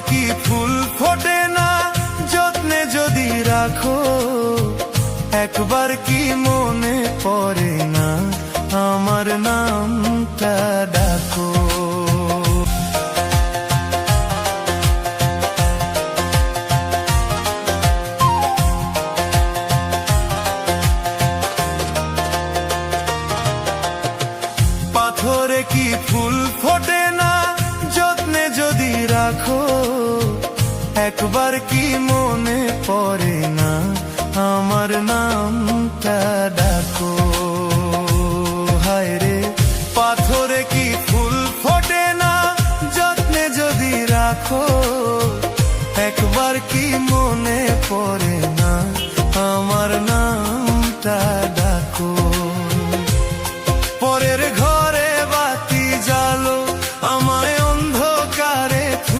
কি ফুল ফোটে না যত্নে যদি রাখো, একবার কি মনে পড়ে না আমার নামটা ডাকো। পাথরে কি ফুল ফোটে না যত্নে যদি রাখো, একবার কি মনে পড়ে না আমার নামটা ডাকো। হায় রে, পাথরে কি ফুল ফোটে না যত্নে যদি রাখো, একবার কি মনে পড়ে না